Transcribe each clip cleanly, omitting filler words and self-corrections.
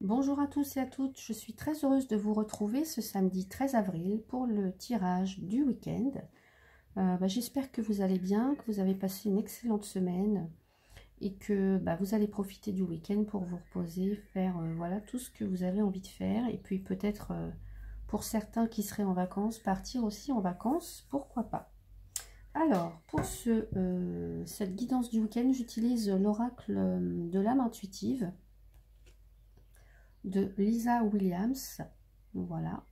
Bonjour à tous et à toutes, je suis très heureuse de vous retrouver ce samedi 13 avril pour le tirage du week-end. J'espère que vous allez bien, que vous avez passé une excellente semaine et que vous allez profiter du week-end pour vous reposer, faire voilà, tout ce que vous avez envie de faire. Et puis peut-être pour certains qui seraient en vacances, partir aussi en vacances, pourquoi pas. Alors, pour cette guidance du week-end, j'utilise l'oracle de l'âme intuitive de Lisa Williams. Voilà.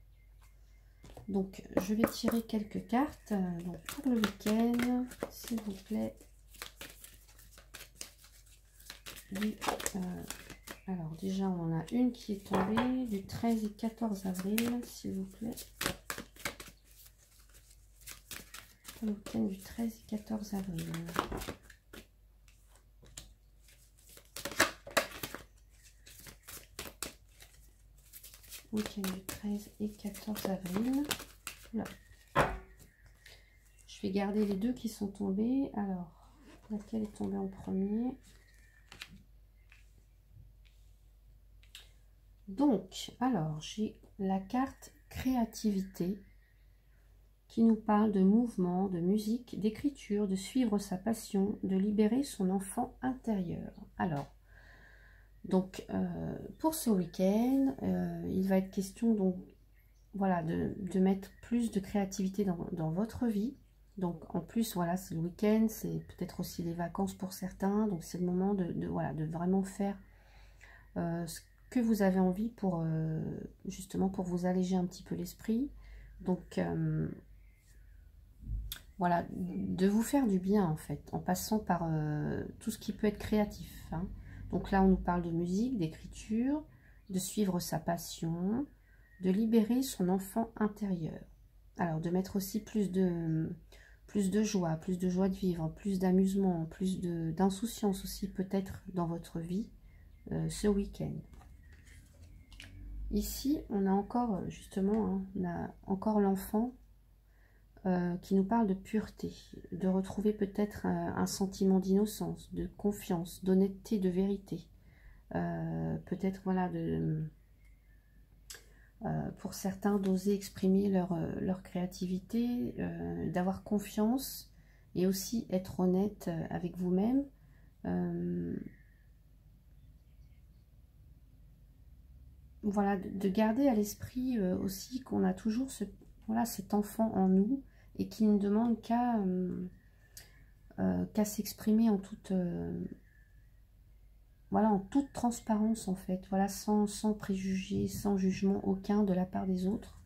Donc, je vais tirer quelques cartes. Donc, pour le week-end, s'il vous plaît. Alors, déjà, on en a une qui est tombée du 13 et 14 avril, s'il vous plaît. Pour le week-end du 13 et 14 avril. Week-end du 13 et 14 avril. Là. Je vais garder les deux qui sont tombés. Alors, laquelle est tombée en premier? Donc, alors, j'ai la carte créativité qui nous parle de mouvement, de musique, d'écriture, de suivre sa passion, de libérer son enfant intérieur. Alors, donc, pour ce week-end, il va être question donc, voilà, de mettre plus de créativité dans votre vie. Donc, en plus, voilà, c'est le week-end, c'est peut-être aussi les vacances pour certains. Donc, c'est le moment voilà, de vraiment faire ce que vous avez envie pour, justement, pour vous alléger un petit peu l'esprit. Donc, voilà, de vous faire du bien, en fait, en passant par tout ce qui peut être créatif, hein. Donc là, on nous parle de musique, d'écriture, de suivre sa passion, de libérer son enfant intérieur. Alors, de mettre aussi plus de joie de vivre, plus d'amusement, plus d'insouciance aussi peut-être dans votre vie ce week-end. Ici, on a encore, justement, hein, on a encore l'enfant qui nous parle de pureté, de retrouver peut-être un sentiment d'innocence, de confiance, d'honnêteté, de vérité. Peut-être, voilà, pour certains, d'oser exprimer leur créativité, d'avoir confiance et aussi être honnête avec vous-même. Voilà, de garder à l'esprit aussi qu'on a toujours voilà, cet enfant en nous et qui ne demande qu'à s'exprimer en toute... voilà, en toute transparence en fait, voilà, sans préjugés, sans jugement aucun de la part des autres.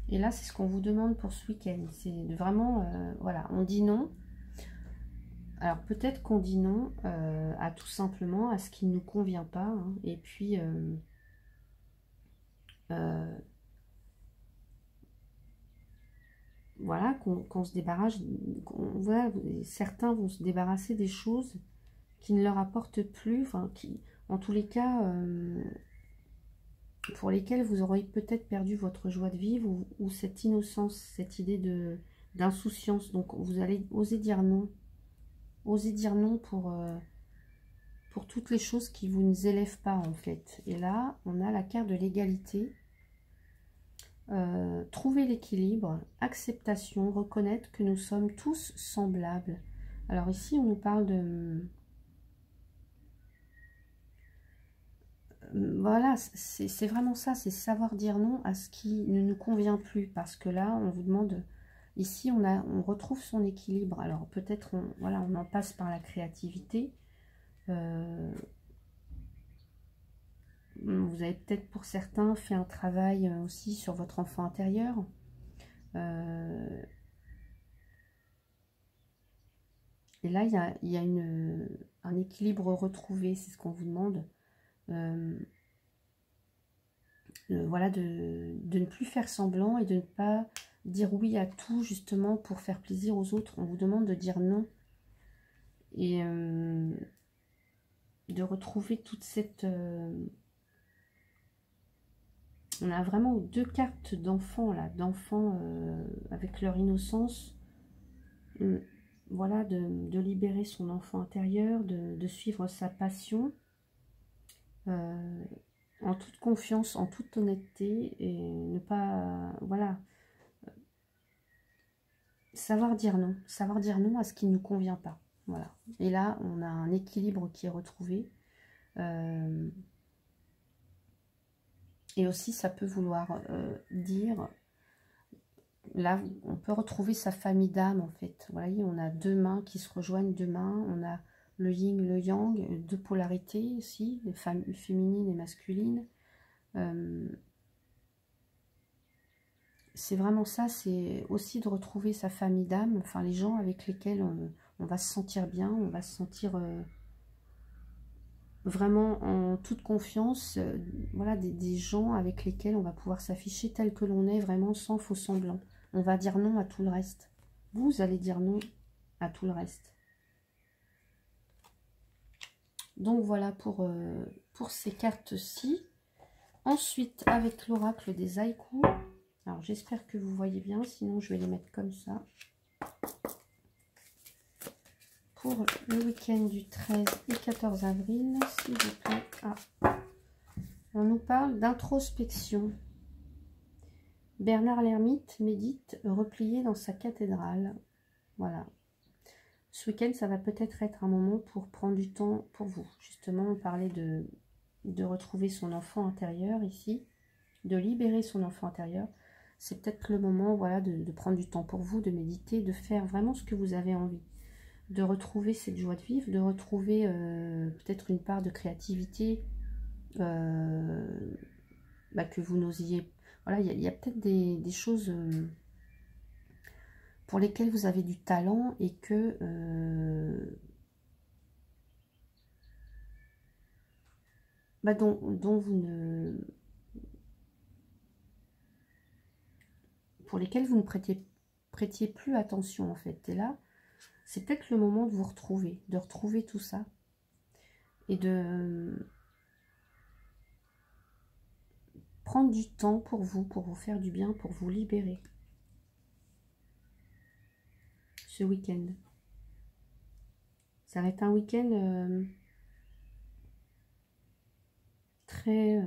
Et là, c'est ce qu'on vous demande pour ce week-end, c'est de vraiment, voilà, on dit non. Alors peut-être qu'on dit non à tout simplement à ce qui ne nous convient pas, hein, et puis voilà, qu'on se débarrasse, voilà, certains vont se débarrasser des choses qui ne leur apportent plus, enfin, qui, en tous les cas, pour lesquels vous aurez peut-être perdu votre joie de vivre ou cette innocence, cette idée d'insouciance. Donc vous allez oser dire non. Oser dire non pour toutes les choses qui vous ne élèvent pas en fait. Et là, on a la carte de l'égalité. Trouver l'équilibre, acceptation, reconnaître que nous sommes tous semblables. Alors ici, on nous parle de... Voilà, c'est vraiment ça, c'est savoir dire non à ce qui ne nous convient plus. Parce que là, on vous demande... Ici, on retrouve son équilibre. Alors peut-être, voilà, on en passe par la créativité. Vous avez peut-être pour certains fait un travail aussi sur votre enfant intérieur. Et là, il y a un équilibre retrouvé, c'est ce qu'on vous demande. Voilà, de ne plus faire semblant et de ne pas dire oui à tout justement pour faire plaisir aux autres. On vous demande de dire non. Et de retrouver toute cette... on a vraiment deux cartes d'enfants là, d'enfants avec leur innocence. Voilà, de libérer son enfant intérieur, de suivre sa passion. en toute confiance, en toute honnêteté, et ne pas, voilà, savoir dire non à ce qui ne nous convient pas. Voilà. Et là, on a un équilibre qui est retrouvé. Et aussi, ça peut vouloir dire, là, on peut retrouver sa famille d'âme, en fait. Vous voyez, on a deux mains qui se rejoignent, deux mains. On a le yin, le yang, deux polarités aussi, les femmes féminines et masculines. C'est vraiment ça, c'est aussi de retrouver sa famille d'âme, enfin les gens avec lesquels on va se sentir bien, on va se sentir vraiment en toute confiance, voilà, des gens avec lesquels on va pouvoir s'afficher tel que l'on est, vraiment sans faux semblant. On va dire non à tout le reste. Vous allez dire non à tout le reste. Donc voilà pour ces cartes-ci. Ensuite, avec l'oracle des haïkus. Alors, j'espère que vous voyez bien, sinon je vais les mettre comme ça. Pour le week-end du 13 et 14 avril, s'il vous plaît. Ah. On nous parle d'introspection. Bernard l'ermite médite replié dans sa cathédrale. Voilà. Ce week-end, ça va peut-être être un moment pour prendre du temps pour vous. Justement, on parlait de retrouver son enfant intérieur ici, de libérer son enfant intérieur. C'est peut-être le moment, voilà, de prendre du temps pour vous, de méditer, de faire vraiment ce que vous avez envie. De retrouver cette joie de vivre, de retrouver peut-être une part de créativité que vous n'osiez. Voilà, il y a peut-être des choses pour lesquelles vous avez du talent et que dont vous ne... pour lesquelles vous ne prêtiez plus attention en fait. Et là, c'est peut-être le moment de vous retrouver, de retrouver tout ça et de prendre du temps pour vous faire du bien, pour vous libérer ce week-end. Ça va être un week-end très,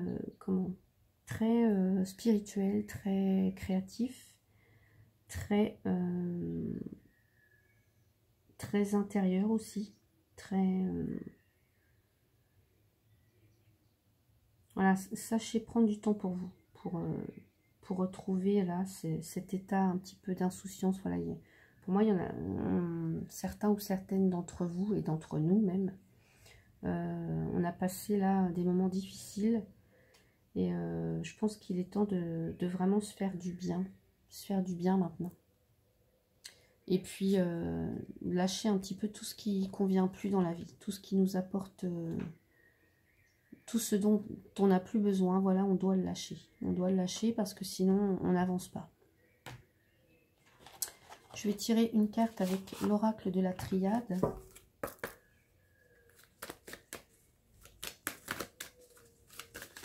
très spirituel, très créatif, très, très intérieur aussi, très... voilà, sachez prendre du temps pour vous, pour retrouver là cet état un petit peu d'insouciance. Voilà, pour moi, il y en a certains ou certaines d'entre vous et d'entre nous même. On a passé là des moments difficiles et je pense qu'il est temps de vraiment se faire du bien maintenant. Et puis lâcher un petit peu tout ce qui ne convient plus dans la vie, tout ce qui nous apporte... tout ce dont on n'a plus besoin, voilà, on doit le lâcher. On doit le lâcher parce que sinon, on n'avance pas. Je vais tirer une carte avec l'oracle de la triade.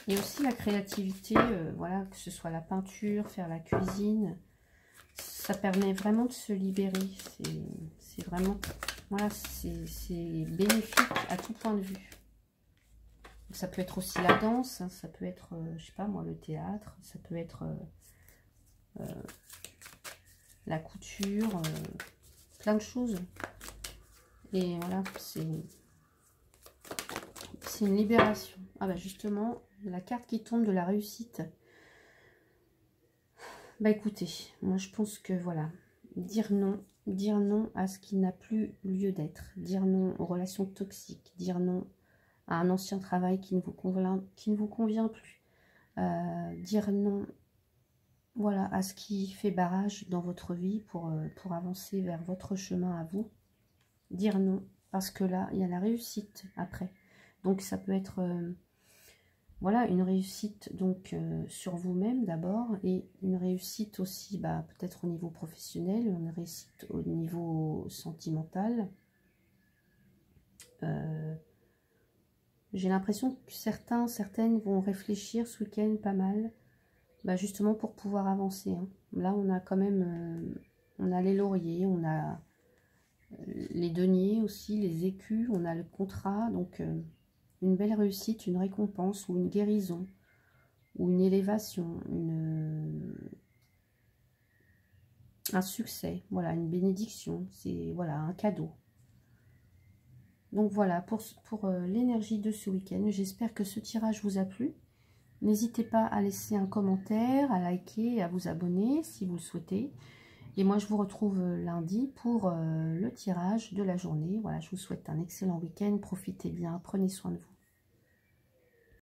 Et aussi la créativité, voilà, que ce soit la peinture, faire la cuisine. Ça permet vraiment de se libérer. C'est vraiment, voilà, c'est bénéfique à tout point de vue. Ça peut être aussi la danse, hein, ça peut être, je sais pas moi, le théâtre, ça peut être la couture, plein de choses. Et voilà, c'est une libération. Ah bah justement, la carte qui tombe de la réussite. Bah écoutez, moi je pense que voilà, dire non à ce qui n'a plus lieu d'être, dire non aux relations toxiques, dire non à un ancien travail qui ne vous convient plus. Dire non, voilà, à ce qui fait barrage dans votre vie pour avancer vers votre chemin à vous. Dire non, parce que là, il y a la réussite après. Donc ça peut être voilà, une réussite donc sur vous-même d'abord, et une réussite aussi peut-être au niveau professionnel, une réussite au niveau sentimental. J'ai l'impression que certaines vont réfléchir ce week-end pas mal, justement pour pouvoir avancer. Hein. Là, on a quand même, on a les lauriers, on a les deniers aussi, les écus, on a le contrat. Donc, une belle réussite, une récompense ou une guérison. ou une élévation, un succès, voilà, une bénédiction, c'est voilà un cadeau. Donc voilà pour l'énergie de ce week-end. J'espère que ce tirage vous a plu. N'hésitez pas à laisser un commentaire, à liker et à vous abonner si vous le souhaitez. Et moi, je vous retrouve lundi pour le tirage de la journée. Voilà, je vous souhaite un excellent week-end. Profitez bien, prenez soin de vous.